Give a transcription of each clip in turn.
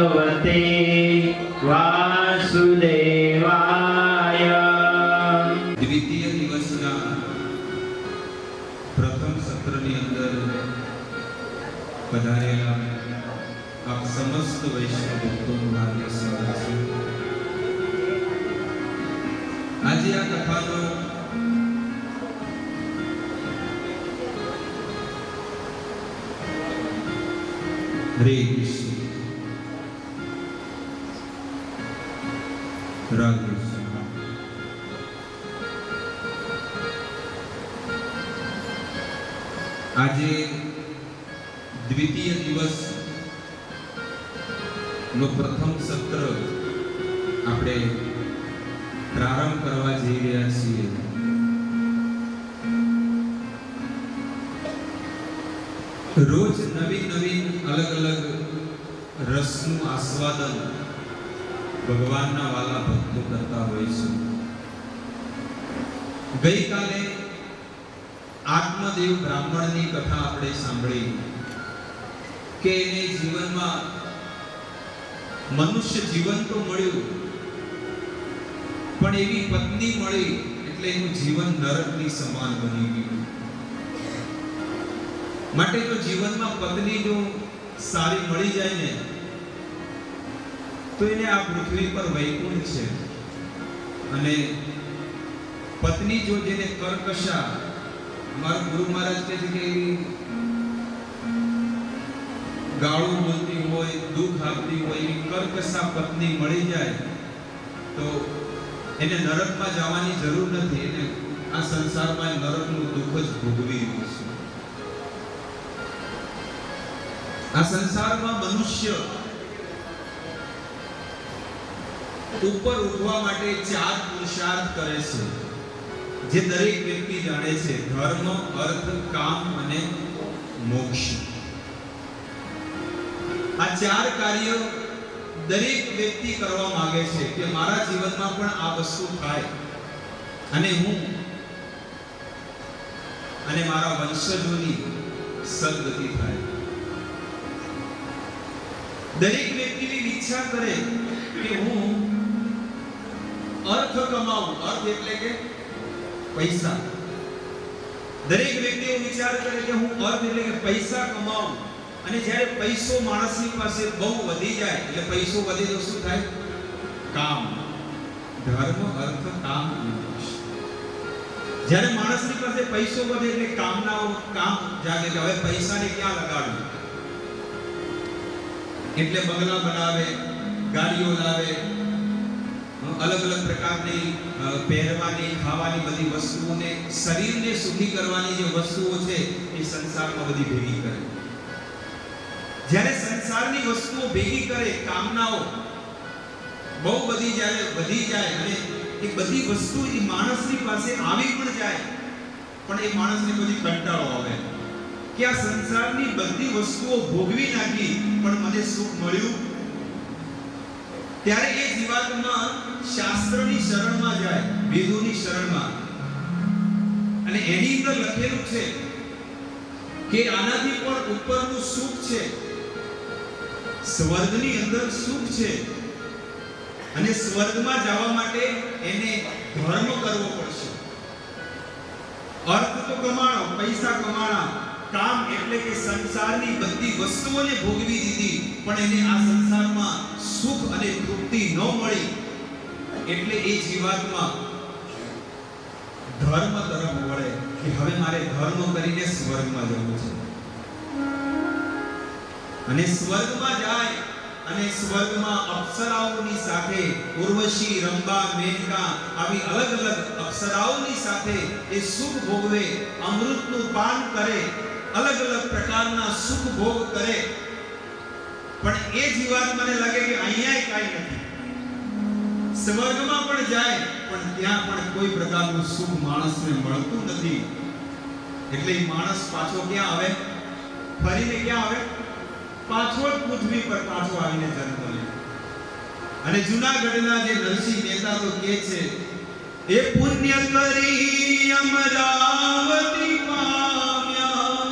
ભગવતે વાસુદેવાય. દ્વિતીય દિવસના પ્રથમ સત્રની અંદર પધારેલા આપ સમસ્ત વૈષ્ણવ ભક્તોનું હાર્દિક સ્વાગત છે. આજે આ કથાનો હરે કૃષ્ણ રાધે કૃષ્ણ. આજે દ્વિતીય દિવસ નો પ્રથમ સત્ર આપણે પ્રારંભ કરવા જઈ રહ્યા છીએ. રોજ નવીન નવીન અલગ અલગ રસનું આસ્વાદન ભગવાનના વાલા ભક્તો કરતા હોય છે. ગઈકાલે આત્મદેવ બ્રાહ્મણની કથા આપણે સાંભળી કે એને જીવનમાં મનુષ્ય જીવન તો મળ્યું, પણ એવી પત્ની મળી એટલે એનું જીવન નરકની સમાન બની ગયું. માટે જો જીવનમાં પત્ની જો સારી મળી જાય ને તો એને આ પૃથ્વી પર વૈકુંઠ છે. અને પત્ની જો જેને કર્કશા, મારા ગુરુ મહારાજ કહે છે કે ગાળું બોલતી હોય, દુઃખ આપતી હોય, એવી કર્કશા પત્ની મળી જાય તો એને નરકમાં જવાની જરૂર નથી. એને આ સંસારમાં નરકનું દુઃખ જ ભોગવી રહ્યું છે. આ સંસારમાં મનુષ્ય ઉપર ઉઠવા માટે 4 પુરુષાર્થ કરે છે, જે દરેક વ્યક્તિ જાણે છે: ધર્મ, અર્થ, કામ અને મોક્ષ. આ 4 કાર્ય દરેક વ્યક્તિ કરવા માંગે છે કે મારા જીવનમાં પણ આ વસ્તુ થાય અને હું અને મારા વંશજોની સદગતિ થાય. દરેક વ્યક્તિની ઈચ્છા કરે કે હું અર્થ કમાવું. અર્થ એટલે કે પૈસા. દરેક વ્યક્તિઓ વિચાર કરે કે હું અર્થ એટલે કે પૈસા કમાવું. અને જ્યારે પૈસો માણસની પાસે બહુ વધી જાય એટલે પૈસો વધે તો શું થાય? કામ. ધર્મ, અર્થ, કામ, મોક્ષ. જ્યારે માણસની પાસે પૈસો વધે એટલે કામ જાગે કે હવે પૈસાને ક્યાં લગાડવું. એટલે બંગલા બનાવે, ગાડીઓ લાવે, અલગ અલગ પ્રકારની પહેરવાની, ખાવાની બધી વસ્તુઓને, શરીરને સુખી કરવાની જે વસ્તુઓ છે એ સંસારમાં બધી ભેગી કરે. જ્યારે સંસારની વસ્તુઓ ભેગી કરે, કામનાઓ બહુ બધી જ્યારે વધી જાય અને એ બધી વસ્તુ એ માણસની પાસે આવી પણ જાય, પણ એ માણસને પછી કંટાળો આવે કે આ સંસારની બધી વસ્તુઓ ભોગવી નાખી પણ મને સુખ મળ્યું. ત્યારે એ જીવાત્મા શાસ્ત્રની શરણમાં જાય, વેદોની શરણમાં, અને એની અંદર લખેલું છે કે આનાથી પણ ઉપરનું સુખ છે, સ્વર્ગની અંદર સુખ છે. અને સ્વર્ગમાં જવા માટે એને ધર્મ કરવો પડશે. અર્થ તો કમાણો, પૈસા કમાણા. કામ એટલે કે સંસારની બધી વસ્તુઓને ભોગવી દીધી પણ એને આ સંસારમાં સુખ અને તૃપ્તિ ન મળી, એટલે એ જીવાત્મા ધર્મ તરફ વળે કે હવે મારે ધર્મ કરીને સ્વર્ગમાં જવું છે. અને સ્વર્ગમાં જાય અને સ્વર્ગમાં અપ્સરાઓની સાથે, ઉર્વશી, રંભા, મેનકા આવી અલગ અલગ અપ્સરાઓની સાથે એ સુખ ભોગવે, અમૃતનું પાન કરે, અલગ અલગ પ્રકારના સુખ ભોગ કરે. પણ એ જીવાત્માને લાગે કે અહીંયા કાંઈ નથી. સ્વર્ગમાં પણ જાય પણ ત્યાં પણ કોઈ પ્રકારનું સુખ માણસને મળતું નથી. એટલે એ માણસ પાછો ક્યાં આવે? ફરીને ક્યાં આવે? પાછો પૃથ્વી પર પાછો આવીને જન્મ લે. અને જૂનાગઢના જે નરસિંહ મહેતા તો કહે છે, એ પુણ્ય કરી અમરાવતી પામ્યા,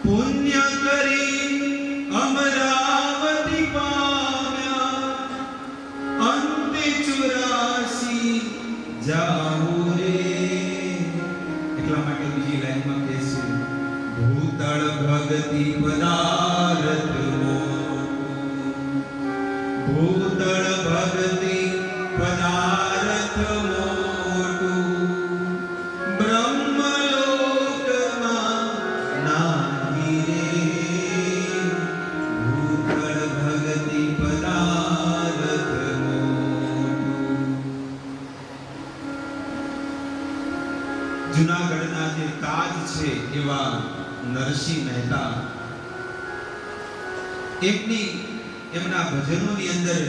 પુણ્ય કરી અમરાવતી ભૂતળ ભક્તિ પદાર્થ મોટું બ્રહ્મલોકમાં નાહી રે ભૂતળ ભક્તિ પદાર્થ મોટું. જૂનાગઢના જે તાજ છે એવા નરસિંહ મહેતા એમના ભજનોની અંદર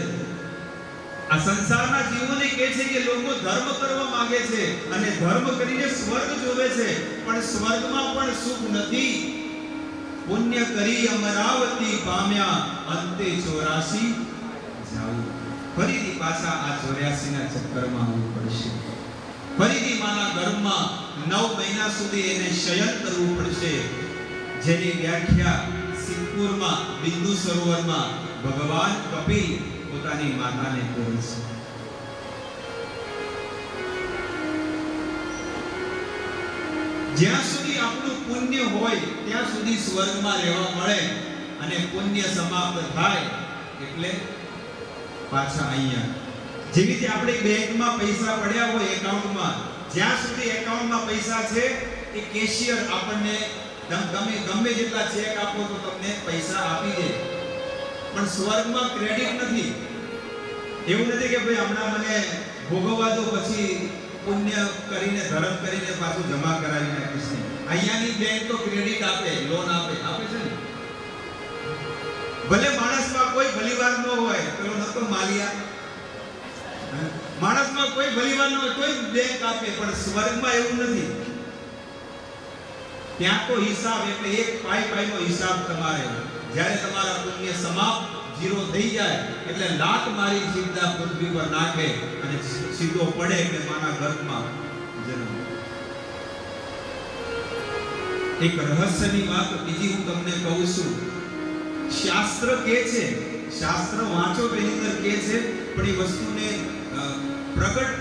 આ સંસારના જીવોને કહે છે કે લોકો ધર્મ કરવા માંગે છે અને ધર્મ કરીને સ્વર્ગ જોવે છે, પણ સ્વર્ગમાં પણ સુખ નથી. પુણ્ય કરી અમરાવતી પામ્યા અંતે 84 જાવું. ફરીથી પાછા આ 84 ના ચક્કરમાં આવવું પડશે. ફરીથી માના ગર્ભમાં 9 મહિના સુધી એને શયન કરવું પડશે, જેની વ્યાખ્યા સિદ્ધપુરમાં બિંદુ સરોવરમાં ભગવાન કપિલ પોતાની માતાને કહે છે. જ્યાં સુધી આપણું પુણ્ય હોય ત્યાં સુધી સ્વર્ગમાં રહેવા મળે, અને પુણ્ય સમાપ્ત થાય એટલે પાછા અહીંયા. જેવી રીતે આપણે બેંકમાં પૈસા પડ્યા હોય એકાઉન્ટમાં, જ્યાં સુધી એકાઉન્ટમાં પૈસા છે એ કેશિયર આપણને ગમે જેટલા ચેક આપો તો તમને પૈસા આપી દે, પણ સ્વર્ગમાં ક્રેડિટ નથી. એવું નથી કે ભાઈ હમણાં મને ભોગવવા દો પછી પુણ્ય કરીને ધર્મ કરીને પાછું જમા કરાવી નાખીશ. અહીંયાની બેંક તો ક્રેડિટ આપે, લોન આપે છે ને. ભલે માણસમાં કોઈ ભલીવાર ન હોય, પેલો નતો માલિયા, માણસમાં કોઈ ભલીવાર ન હોય કોઈ બેંક આપે, પણ સ્વર્ગમાં એવું નથી. ત્યાં તો હિસાબ એટલે એક પાઈનો હિસાબ તમારે. જ્યારે તમારા પુણ્ય સમાપ્ત જીરો થઈ જાય એટલે લાત મારી સીધા પૃથ્વી પર નાખે અને સીધો પડે એટલે માના ગર્ભમાં જન્મ. એક રહસ્યની વાત બીજી હું તમને કહું છું. શાસ્ત્ર કહે છે, શાસ્ત્ર વાંચો તો એની અંદર કહે છે, પણ એ વસ્તુને પ્રગટ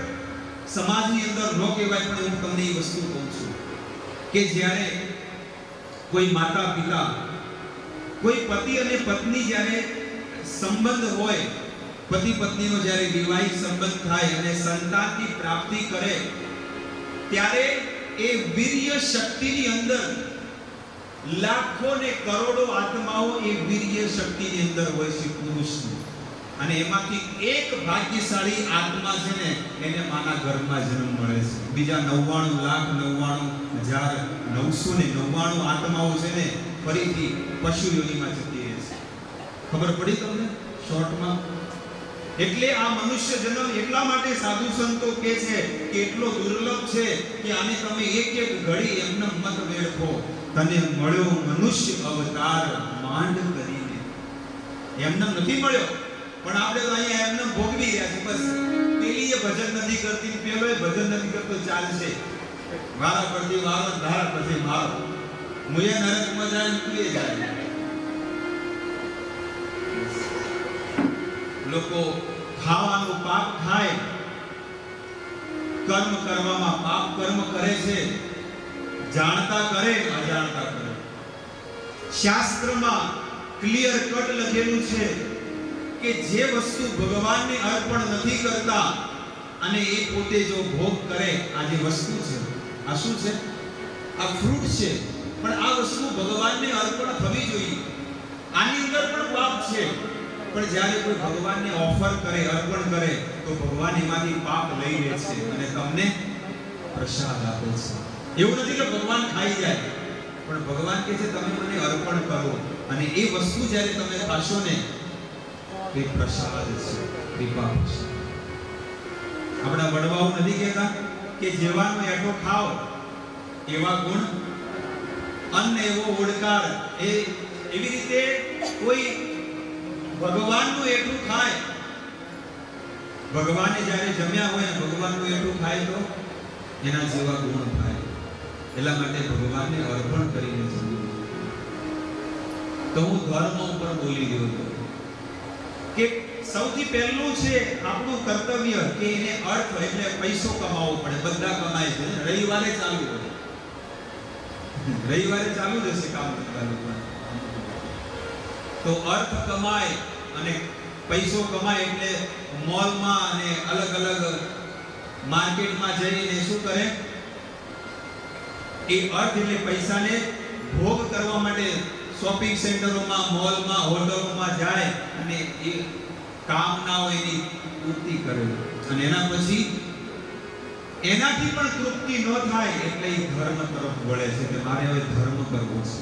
સમાજની અંદર ન કહેવાય, પણ હું તમને એ વસ્તુ કહું છું કે જ્યારે કોઈ માતા પિતા, કોઈ પતિ અને પત્ની જ્યારે સંબંધ હોય, પતિ પત્નીનો જ્યારે વિવાહિત સંબંધ થાય અને સંતાનની પ્રાપ્તિ કરે, ત્યારે એ વીર્ય શક્તિની અંદર લાખો ને કરોડો આત્માઓ એ વીર્ય શક્તિની અંદર હોય છે પુરુષની, અને એમાંથી એક ભાગ્યશાળી આત્મા છે ને એને માના ગર્ભમાં જન્મ મળે છે. બીજા 99,99,999 આત્માઓ છે ને ફરીથી પશુ યોનિમાં જતી રહે છે. ખબર પડી તમને શોર્ટમાં? એટલે આ મનુષ્ય જન્મ એટલા માટે સાધુ સંતો કહે છે કે એટલો દુર્લભ છે કે આને તમે એક ઘડી એમને મત વેડફો. તને મળ્યો મનુષ્ય અવતાર માંડ કરીને. એમને નથી મળ્યો, પણ આપણે તો અહીંયા એમને ભોગવી રહ્યા છે. બસ પેલી એ ભજન નથી કરતી, પેલો એ ભજન નથી કરતો, ચાલશે. વારા પરથી વારો, ધારા પરથી મારો. મુએ નરકમાં જાય ને તું એ જાય. લોકો ખાવાનું પાપ ખાય, કર્મ કરવામાં પાપ કર્મ કરે છે, જાણતા કરે અજાણતા કરે. શાસ્ત્રમાં ક્લિયર કટ લખેલું છે કે જે વસ્તુ ભગવાનને અર્પણ નથી કરતા અને એ પોતે જો ભોગ કરે, આ જે વસ્તુ છે આ શું છે? આ ફ્રૂટ છે, પણ આ વસ્તુ ભગવાનને અર્પણ થવી જોઈએ. આની અંદર પણ પાપ છે, પણ જ્યારે કોઈ ભગવાનને ઓફર કરે, અર્પણ કરે, તો ભગવાન એમાંથી પાપ લઈ લે છે અને તમને પ્રસાદ આપે છે. એવું નથી કે ભગવાન ખાઈ જાય, પણ ભગવાન કહે છે તમે મને અર્પણ કરો, અને એ વસ્તુ જ્યારે તમે ખાશો ને તે પ્રસાદ છે, કૃપા છે. આપણા વડવાઓ નથી કહેતા કે જેવાનો એઠો ખાઓ એવા ગુણ, અન્ન એવો ઓડકાર. એવી રીતે કોઈ ભગવાનનું એટલું ખાય, ભગવાને જ્યારે જમ્યા હોય ને ભગવાનનું એટલું ખાય તો એના જેવા ગુણ થાય. એટલા માટે ભગવાનને અર્પણ કરીને જમવું. તો હું ધર્મ ઉપર બોલી રહ્યો હતો કે સૌથી પહેલું છે આપણું કર્તવ્ય કે એને અર્થ એટલે પૈસો કમાવવો પડે. બધા કમાય છે, રવિવારે ચાલુ હોય, રવિવારે ચાલુ જ હશે કામ ધંધા. તો અર્થ કમાય અને પૈસો કમાય એટલે મોલમાં અને અલગ અલગ માર્કેટમાં જઈને શું કરે? એ અર્થ એટલે પૈસાને ભોગ કરવા માટે શોપિંગ સેન્ટરોમાં, મોલમાં, હોટલોમાં જાય અને એ કામનાઓ એની પૂર્તિ કરે અને એના પછી એનાથી પણ તૃપ્તિ ન થાય એટલે એ ધર્મ તરફ વળે છે કે મારે હવે ધર્મ કરવો છે.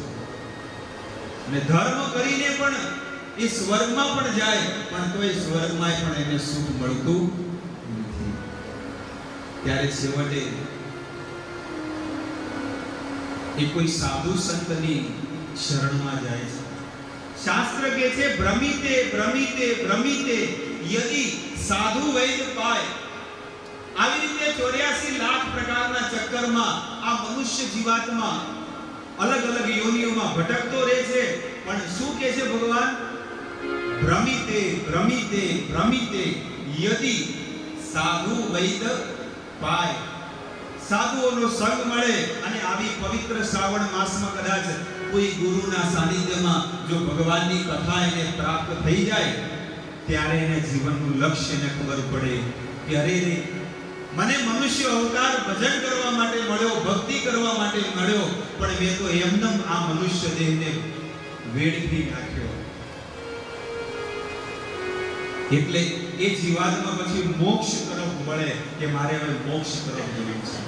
અને ધર્મ કરીને પણ એ સ્વર્ગમાં પણ જાય પણ તોય સ્વર્ગમાં પણ એને સુખ મળતું નથી. ત્યારે છેવટે એ કોઈ સાધુ સંતની શરણમાં જાય છે. શાસ્ત્ર કહે છે ભ્રમિતે ભ્રમિતે ભ્રમિતે યદિ સાધુ વૈદ પાય. આવી રીતે 84 લાખ પ્રકારના ચક્કરમાં આ મનુષ્ય જીવાત્મા અલગ અલગ યોનિઓમાં ભટકતો રહે છે. પણ શું કહે છે ભગવાન? ભ્રમિતે ભ્રમિતે ભ્રમિતે યદિ સાધુ વૈદ પાય. સાધુઓનો સંગ મળે અને આવી પવિત્ર શ્રાવણ માસમાં કદાચ કોઈ ગુરુના સાનિધ્યમાં જો ભગવાનની કથા એને પ્રાપ્ત થઈ જાય ત્યારે એને જીવનનું લક્ષ્ય ને ખબર પડે કે અરે રે, મને મનુષ્ય અવતાર ભજન કરવા માટે મળ્યો, ભક્તિ કરવા માટે મળ્યો, પણ મેં તો એમનેમ આ મનુષ્ય દેહને વેડફી નાખ્યો. એટલે એ જીવાત્મા પછી મોક્ષ તરફ વળે કે મારે હવે મોક્ષ તરફ જવું છે.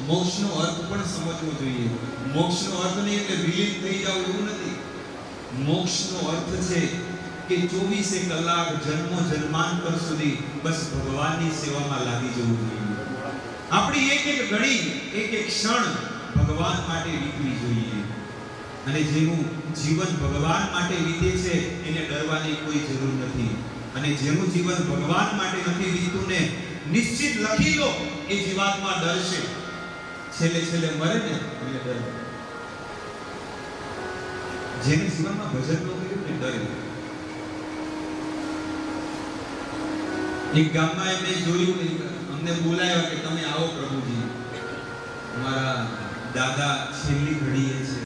મોક્ષનો અર્થ પણ સમજવો જોઈએ. મોક્ષનો અર્થ નહીં એટલે વિલીન થઈ જાવ એવું નથી. મોક્ષનો અર્થ છે કે 24 કલાક જન્મો જન્માંતર સુધી બસ ભગવાનની સેવામાં લાગી જવું જોઈએ. આપણી એક એક ઘડી, એક એક ક્ષણ ભગવાન માટે વીતવી જોઈએ. અને જેનું જીવન ભગવાન માટે વીતે છે એને ડરવાની કોઈ જરૂર નથી. અને જેનું જીવન ભગવાન માટે નથી વીતતું ને નિશ્ચિત લખી લો એ જીવાત્મા ડરશે. છેલ્લે છેલ્લે મરે ને એટલે ડરે. જેને જીવનમાં ભજન ન કર્યું ને ડરે. એક ગામમાં એમને જોયું, અમને બોલાવ્યા કે તમે આવો પ્રભુજી, અમારા દાદા છેલ્લી ઘડીએ છે,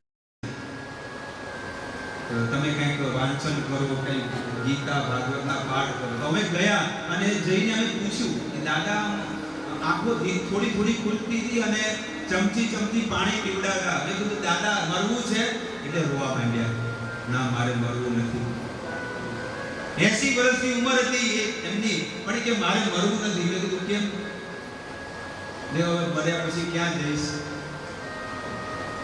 તમે કંઈક વાંચન કરો, કંઈક ગીતા ભાગવતના પાઠ કરો. તો અમે ગયા અને જઈને અમે પૂછ્યું કે દાદા આંખો થોડી થોડી ખુલતી હતી અને ચમચી પાણી પીવડાવ્યા. મેં કીધું દાદા મરવું છે? એટલે રોવા માંડ્યા. ના, મારે મરવું નથી. 80 વર્ષની ઉંમર હતી એમની, પણ કે મારે મરવું નથી. મેં કીધું કેમ? હવે મર્યા પછી ક્યાં જઈશ?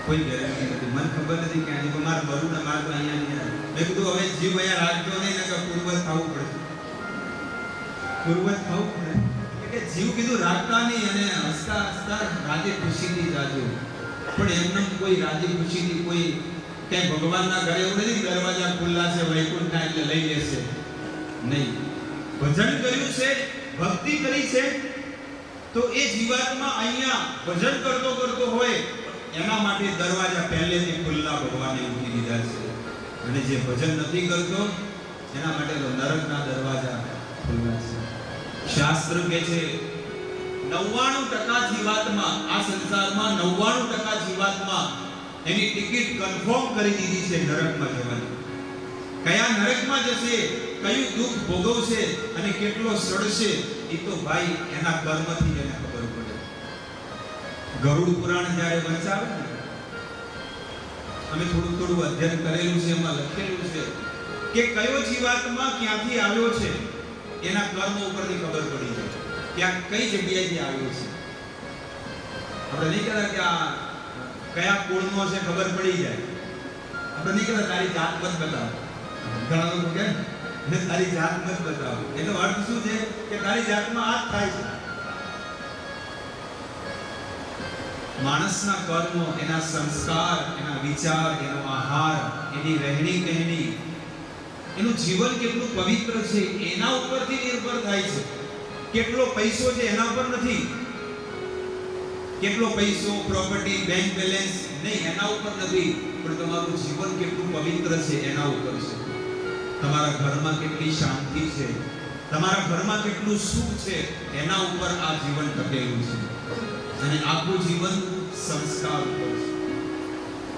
કોઈ ગેરંટી નથી. મને ખબર નથી ક્યાં જઈશ. મારે મરવું ને મારે તો અહીંયા નહીં. મેં કીધું હવે જીવ અહીંયા રાખજો નહીં ને પૂર્વજ થવું પડે. પૂર્વજ થવું પડે એટલે જીવ કીધું રાખતા નહીં અને હસતા હસતા રાજી ખુશીથી જાજો. પણ એમને કોઈ રાજી ખુશીથી કોઈ કઈ ભગવાનના ઘરે એવું નથી દરવાજા ખુલ્લા છે વૈકુંઠના એટલે લઈ લેશે નહીં. ભજન કર્યું છે, ભક્તિ કરી છે, તો એ જીવાત્મા અહીંયા ભજન કરતો હોય એના માટે દરવાજા પહેલેથી ખુલ્લા ભગવાને મૂકી દીધા છે. અને જે ભજન નથી કરતો એના માટે તો નરકના દરવાજા ખુલ્લા છે. શાસ્ત્ર કહે છે 99% જીવાત્મા આ સંસારમાં 99% જીવાત્મા એની ટિકિટ કન્ફર્મ કરી દીધી છે નરકમાં જવાની. કયા નરકમાં જશે, કયું દુઃખ ભોગવશે અને કેટલો સડશે એ તો ભાઈ એના કર્મથી એને ખબર પડે. ગરુડ પુરાણ જ્યારે વંચાવે ને, અમે થોડું અધ્યયન કરેલું છે, એમાં લખેલું છે કે કયો જીવાત્મા ક્યાંથી આવ્યો છે એના કર્મ ઉપરથી ખબર પડી જાય કે આ કઈ જગ્યાએથી આવ્યો છે. આપણે નહીં કહેતા કે આ કયા કુળનો છે ખબર પડી જાય. આપણે નહીં કહેતા તારી જાત મત બતાવો. ઘણા લોકો કહે ને તારી જાત મત બતાવો. એનો અર્થ શું છે કે તારી જાતમાં આ જ થાય છે. માણસના કર્મો, એના સંસ્કાર, એના વિચાર, એનો આહાર, એની રહેણી કહેણી, એનું જીવન કેટલું પવિત્ર છે એના ઉપરથી નિર્ભર થાય છે. કેટલો પૈસો છે એના ઉપર નથી. કેટલો પૈસો, પ્રોપર્ટી, બેંક બેલેન્સ નહીં એના ઉપર નથી, પણ તમારું જીવન કેટલું પવિત્ર છે એના ઉપર છે. તમારા ઘરમાં કેટલી શાંતિ છે, તમારા ઘરમાં કેટલું સુખ છે એના ઉપર આ જીવન ટકેલું છે. અને આખું જીવન સંસ્કાર ઉપર છે.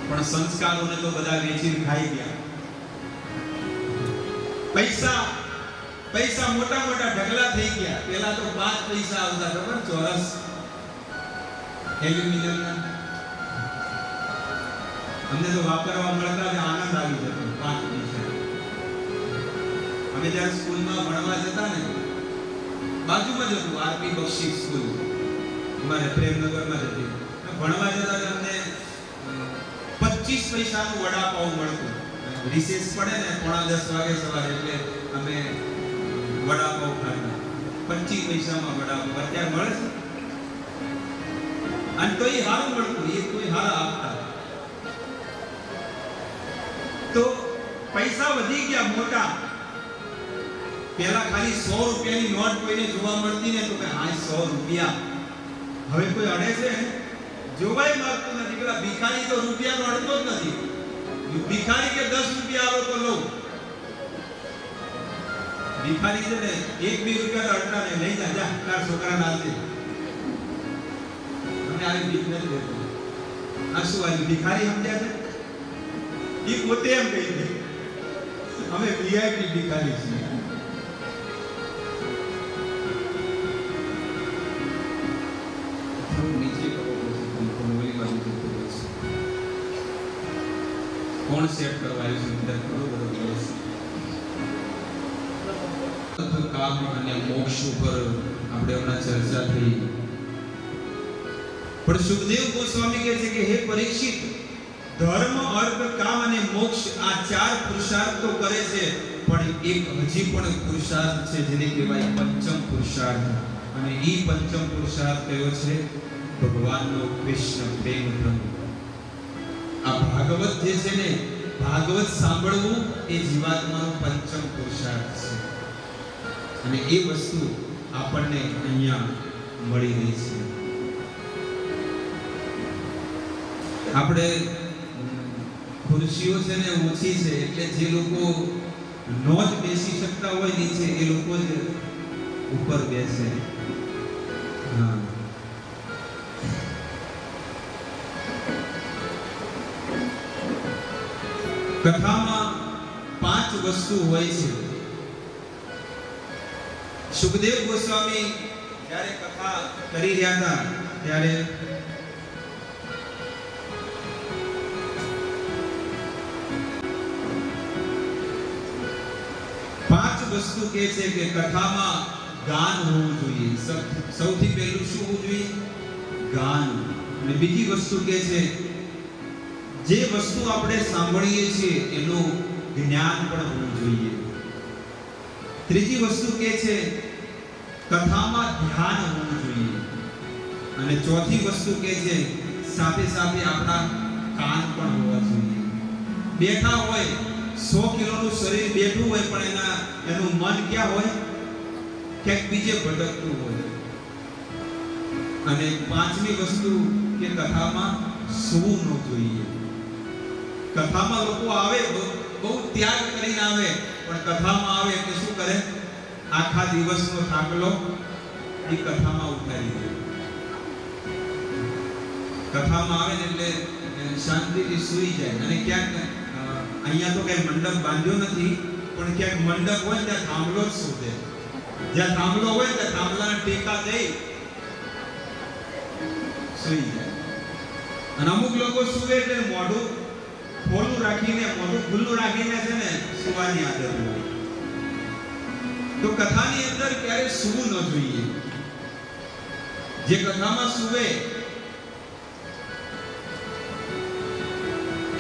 પણ સંસ્કારોને તો બધા વેચીને ખાઈ ગયા. પૈસા મોટા મોટા ઢગલા થઈ ગયા. પહેલા તો 5 પૈસા આવતા, ખબર? ચોરસ એલ્યુમિનિયમના. અમને તો વાપરવા મળતા ને આનંદ આવી જતો. 5 પૈસા. અમે જ્યારે સ્કૂલમાં ભણવા જતા ને, બાજુમાં જ હતું આરપી બક્ષી સ્કૂલ, અમારે પ્રેમનગરમાં જ હતી. ભણવા જતા અમને 25 પૈસાનું વડાપાઉં મળતું. રિસેસ પડે ને 9:30 વાગે સવારે, એટલે અમે વડાપાઉં ખાતા. 25 પૈસામાં વડાપાઉં અત્યારે મળે છે. અને તો એ સારું મળતું, એ કોઈ સારા આપતા. તો પૈસા વધી ગયા મોટા. પહેલા ખાલી 100 રૂપિયાની નોટ કોઈને જોવા મળતી ને તો કે હા 100 રૂપિયા. હવે કોઈ અડે છે? જોવાય માંગતું નથી. પેલા ભિખારી તો રૂપિયાનો અડતો જ નથી. ભિખારી કે 10 રૂપિયા આવો તો લઉં. ભિખારી છે ને 1-2 રૂપિયા તો અડતા ને, લઈ જા, જા તાર છોકરા નાલજે. અમને આવી ભીખ નથી દેતો. આ શું આવી ભિખારી સમજ્યા છે? એ પોતે એમ કહી દે અમે વીઆઈપી ભિખારી છીએ. કોણ સેટ કરવા આવ્યું છે? બરોબર કામ અને મોક્ષ ઉપર આપણે હમણાં ચર્ચા થઈ. પણ સુખદેવ ગોસ્વામી કહે છે કે હે પરીક્ષિત, ધર્મ, અર્થ, કામ અને મોક્ષ આ 4 પુરુષાર્થ તો કરે છે, પણ એક હજી પણ પુરુષાર્થ છે જેને કહેવાય પંચમ પુરુષાર્થ. અને એ પંચમ પુરુષાર્થ કયો છે? ભગવાનનો કૃષ્ણ પ્રેમ પ્રભુ. આ ભાગવત જે છે ને, ભાગવત સાંભળવું એ જીવાત્માનો પંચમ પુરુષાર્થ છે. અને એ વસ્તુ આપણને અહીંયા મળી રહી છે. આપણે ખુરશીઓ છે ને ઓછી છે, એટલે જે લોકો નો જ બેસી શકતા હોય નીચે, એ લોકો જ ઉપર બેસે. હા, કથામાં 5 વસ્તુ હોય છે. સુખદેવ ગોસ્વામી જ્યારે કથા કરી રહ્યા હતા ત્યારે વસ્તુ કહે છે કે કથામાં ગાન હોવું જોઈએ. સૌથી પહેલું શું હોવું જોઈએ? ગાન. અને બીજી વસ્તુ કહે છે જે વસ્તુ આપણે સાંભળીએ છીએ એનું જ્ઞાન પણ હોવું જોઈએ. ત્રીજી વસ્તુ કહે છે કથામાં ધ્યાન હોવું જોઈએ. અને ચોથી વસ્તુ કહે છે સાથે સાથે આપણા કાન પણ હોવા જોઈએ. બેઠા હોય 100 કિલોનું શરીર બેઠું હોય, પણ એનું મન ક્યાં હોય? ક્યાંક બીજે ભટકતું હોય. અને 5મી વસ્તુ કે કથામાં સૂવું ન જોઈએ. કથામાં લોકો આવે, બહુ ત્યાગ કરીને આવે, પણ કથામાં આવે એટલે શું કરે? આખા દિવસનો થાકલો એ કથામાં ઉતારી દે. કથામાં આવે ને એટલે શાંતિથી સૂઈ જાય. અને ક્યાંક અહીંયા તો કઈ મંડપ બાંધ્યો નથી, પણ ક્યાંક મંડપ હોય ત્યાં થાંભલો જ શોધે. જ્યાં થાંભલો હોય ત્યાં થાંભલાના ટેકા દઈ સૂઈ જાય. અને અમુક લોકો સૂવે એટલે મોઢું ખોલું રાખીને, મોઢું ખુલ્લું રાખીને છે ને સૂવાની આદત હોય. તો કથાની અંદર ક્યારે સૂવું ન જોઈએ. જે કથામાં સૂવે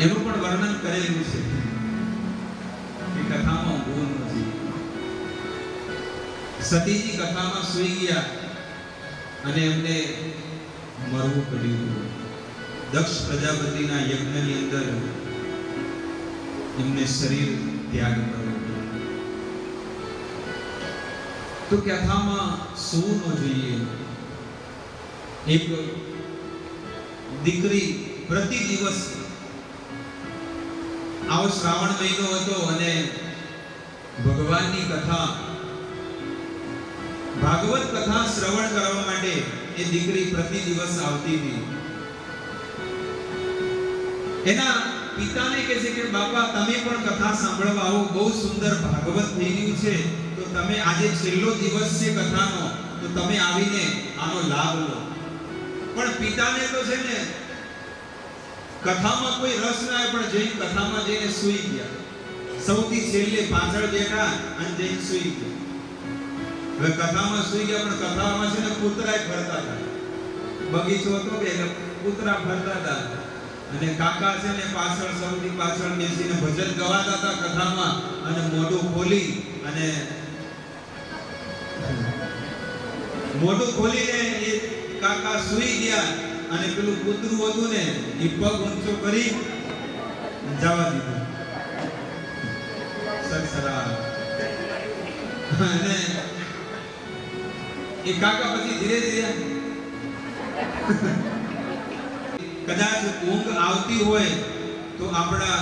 એનું પણ વર્ણન કરેલું છે કે કથામાં ઊંઘવું નથી. સતીજી કથામાં સૂઈ ગયા અને એમને મરવું પડ્યું. દક્ષ પ્રજાપતિના યજ્ઞની અંદર એમને શરીર ત્યાગ કરવું પડ્યું. તો કથામાં સૂવું ન જોઈએ. એક દીકરી પ્રતિ દિવસ, આવો શ્રાવણ મહિનો હતો અને ભગવાનની કથા, ભાગવત કથા શ્રવણ કરવા માટે એ દીકરી પ્રતિ દિવસ આવતી હતી. એના પિતાને કહે છે કે બાપા તમે પણ કથા સાંભળવા આવો, બહુ સુંદર ભાગવત થઈ રહ્યું છે, તો તમે આજે છેલ્લો દિવસ છે કથાનો, તો તમે આવીને આનો લાભ લો. પણ પિતાને તો છે ને કથામાં કોઈ રસ ના આવ્યો, પણ જઈને કથામાં જઈને સૂઈ ગયા. સૌથી છેલ્લે પાછળ બેઠા અને જઈને સૂઈ ગયા. હવે કથામાં સૂઈ ગયા, પણ કથામાં છે ને કૂતરાય ફરતા હતા. બગીચો હતો કે કૂતરા ફરતા હતા, અને કાકા છે ને પાછળ સૌથી પાછળ બેસીને ભજન ગવાતા હતા કથામાં, અને મોઢું ખોલીને એ કાકા સૂઈ ગયા, અને પેલું કૂતરું હતું ને એ પગ ઊંચો કરી જવા દીધું. સરસરા અને એ કાકા પછી ધીરે ધીરે કદાચ ઊંઘ આવતી હોય તો આપણા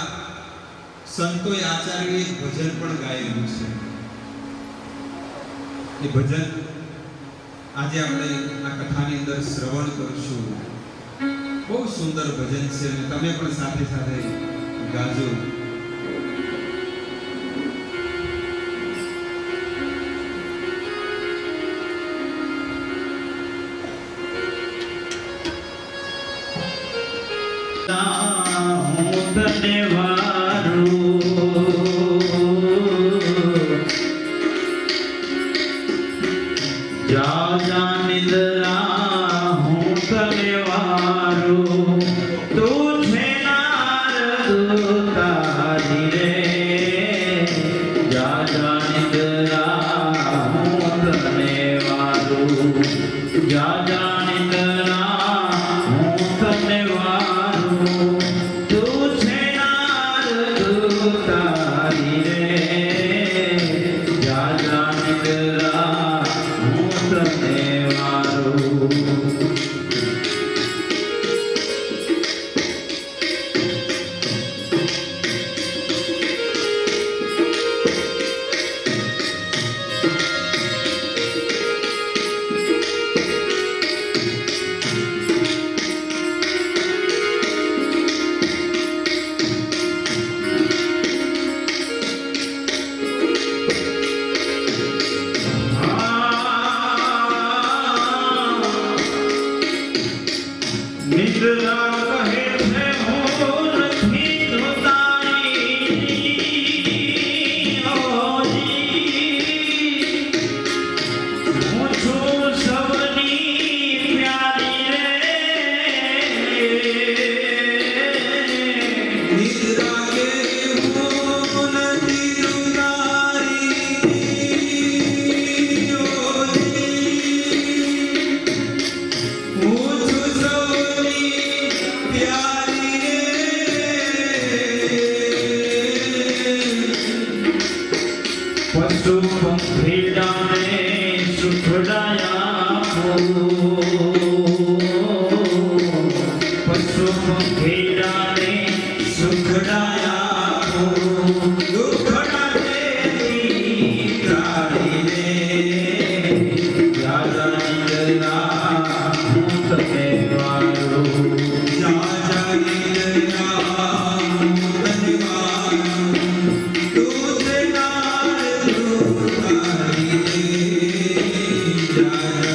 સંતોએ આચાર્યોએ ભજન પણ ગાયેલું છે. એ ભજન આજે આપણે આ કથાની અંદર શ્રવણ કરશું. બહુ સુંદર ભજન છે, અને તમે પણ સાથે સાથે ગાજો. હું તને વારું, જા જા નિદ્રા હું તને વારું, તું છે નારદ તારી રે, જા જા નિદ્રા હું તને વારું, જા જા નિદ્રા હું તને વારું, તું છે નારદ તારી રે, જા જા નિદ્રા હું તને વારું. નિદ્રા કહે છે હું નથી જોતાઈ, હું છું સૌની પ્યારી રે, નિદ્રા કે હું નથી ઉતારી, હું છું સૌની પ્યારી રે. પશુ પંખીડાને સુખડાયા પશુ પંખીડાને સુખડાયા દુઃખના દેવી તારી રે, જા નિદ્રા હું તને વારું, જા જા નિદ્રા હું તને વારું, તું છે નારદ તારી રે, જા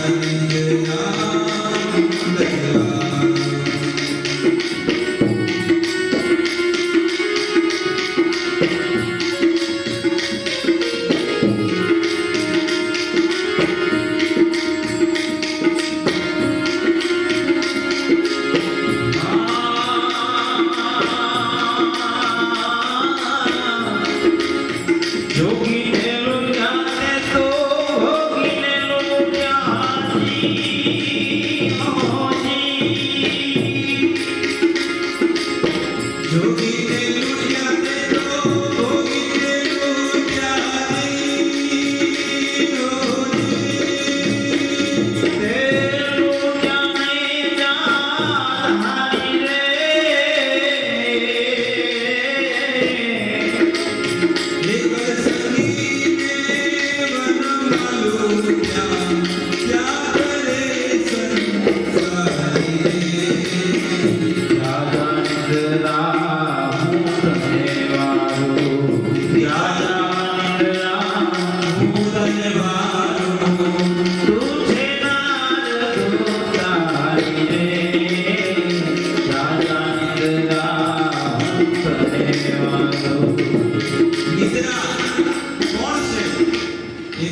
એ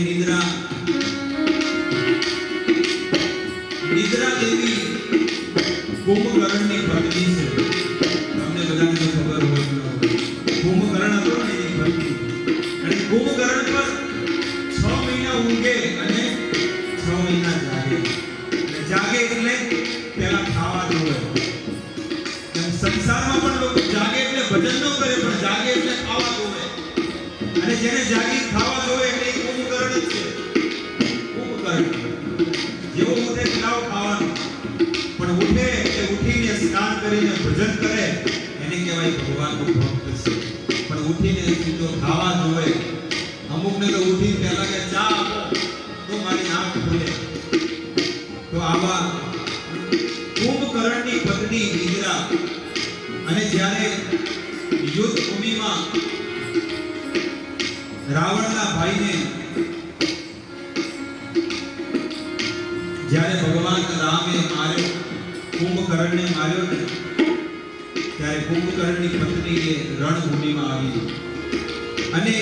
નિદ્રા દેવી કુંભકર્ણની પત્ની છે. તમને બધાને તો ખબર હોય કે ન હોય. કુંભકર્ણ હતો ને એની પત્ની. અને કુંભકર્ણ પર 6 મહિના ઊંઘે અને 6 મહિના જાગે. અને જાગે એટલે પહેલા ખાવા જોવે. એમ સંસારમાં પણ લોકો જાગે એટલે ભજન ન કરે, પણ જાગે એટલે ખાવા જોવે. અને જેને જાગી ખાવા જોવે એટલે એ કુંભકર્ણ જ છે. કુંભકર્ણ જેવો ઉઠે લાવ ખાવાનું, પણ ઉઠે એટલે ઉઠીને સ્નાન કરીને ભજન કરે એને કહેવાય ભગવાનનો ભક્ત છે. પણ ઉઠીને સીધો ખાવા જોવે. અમુકને તો ઉઠી પહેલા કે ચા આપો તો મારી આંખ ખુલે. તો આવા કુંભકર્ણની પત્ની નિદ્રા અને જ્યારે યુદ્ધ ભૂમિમાં રાવણના ભાઈને જ્યારે ભગવાન રામે માર્યો, કુંભકર્ણને માર્યો ને, ત્યારે કુંભકર્ણની પત્ની એ રણભૂમિમાં આવી અને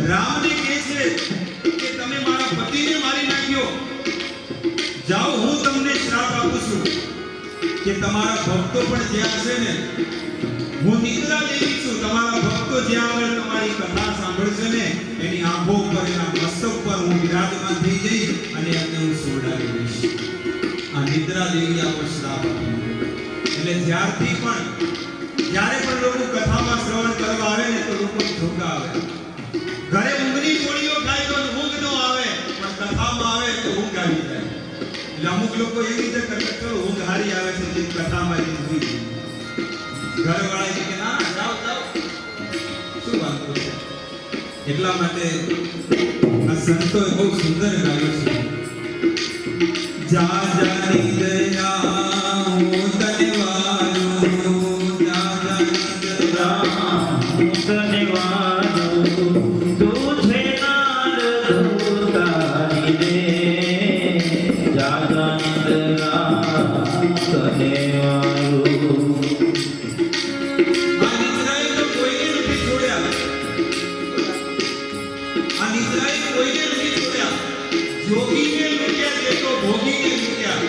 રામને કહે છે કે તમે મારા પતિને મારી નાખ્યો, જાઓ હું તમને શ્રાપ આપું છું કે તમારા ભક્તો પણ જ્યાં છે ને, હું નિદ્રા દેવી છું, તમારા ભક્તો જ્યાં આગળ તમારી કથા સાંભળશે ને એની આંખો પર, એના મસ્તક પર હું વિરાજમાન થઈ જઈશ અને એમને હું સુવડાવી દઈશ. આ નિદ્રા દેવી આપણો શ્રાપ આપ્યો. એટલે જ્યારે પણ લોકો કથામાં શ્રવણ કરવા આવે ને તો લોકો ઝોકા આવે. ઘરે ઊંઘની ગોળીઓ ખાય તો ઊંઘ ન આવે, પણ કથામાં આવે તો ઊંઘ આવી જાય. એટલે અમુક લોકો એવી રીતે કરે, ચલો ઊંઘ હારી આવે છે જે કથામાં ઊંઘી જાય. ઘરવાળા કે ના જાઓ શું વાંધો છે. એટલા માટે આ સંતોએ બહુ સુંદર ગાયું છે. જા જા નિદ્રા હું તને વારું, જા જા નિદ્રા હું તને વારું, તું છે નાદ તારી રે. જાગા નિદ્રા તને વારું. આ નિદ્રાએ તો કોઈને નથી છોડ્યા. આ નિદ્રાએ કોઈને નથી છોડ્યા. જોગીને લૂટ્યા તે તો ભોગીને લૂટ્યા.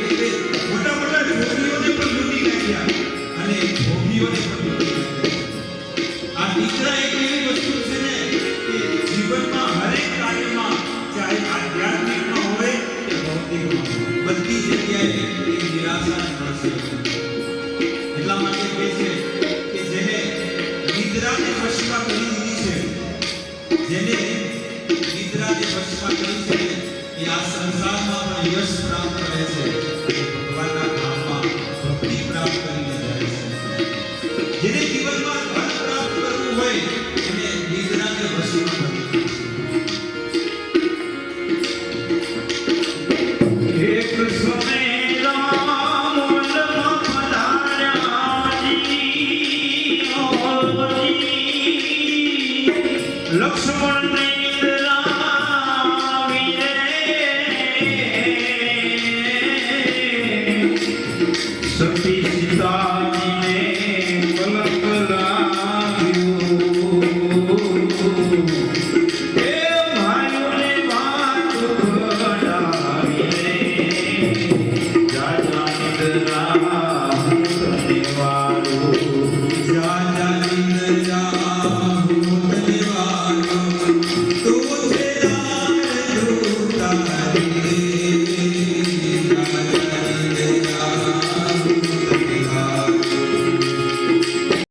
એટલે મોટા મોટા જોગીઓને પણ લૂટી નાખ્યા અને ભોગીઓને પણ લૂટી નાખ્યા. આ નિદ્રા એક એવી વસ્તુ છે ને કે જીવનમાં હરેક કાર્યમાં, ચાહે આધ્યાત્મિકમાં હોય કે ભૌતિકમાં, બધી જગ્યાએ એ નિરાશા મળશે. એટલા માટે કહે છે કે જેને નિદ્રાને વશમાં કરી દીધી છે, જેને નિદ્રાને વશમાં કરી છે, એ આ સંસારમાં પણ યશ પ્રાપ્ત કરે છે અને ભગવાનના ધામમાં ભક્તિ પ્રાપ્ત કરીને જાય છે. જેને જીવનમાં ધન પ્રાપ્ત કરવું હોય એને નિદ્રાને વશમાં કરી એક સમય રામ વનમાં પધાર્યા જી, લક્ષ્મણને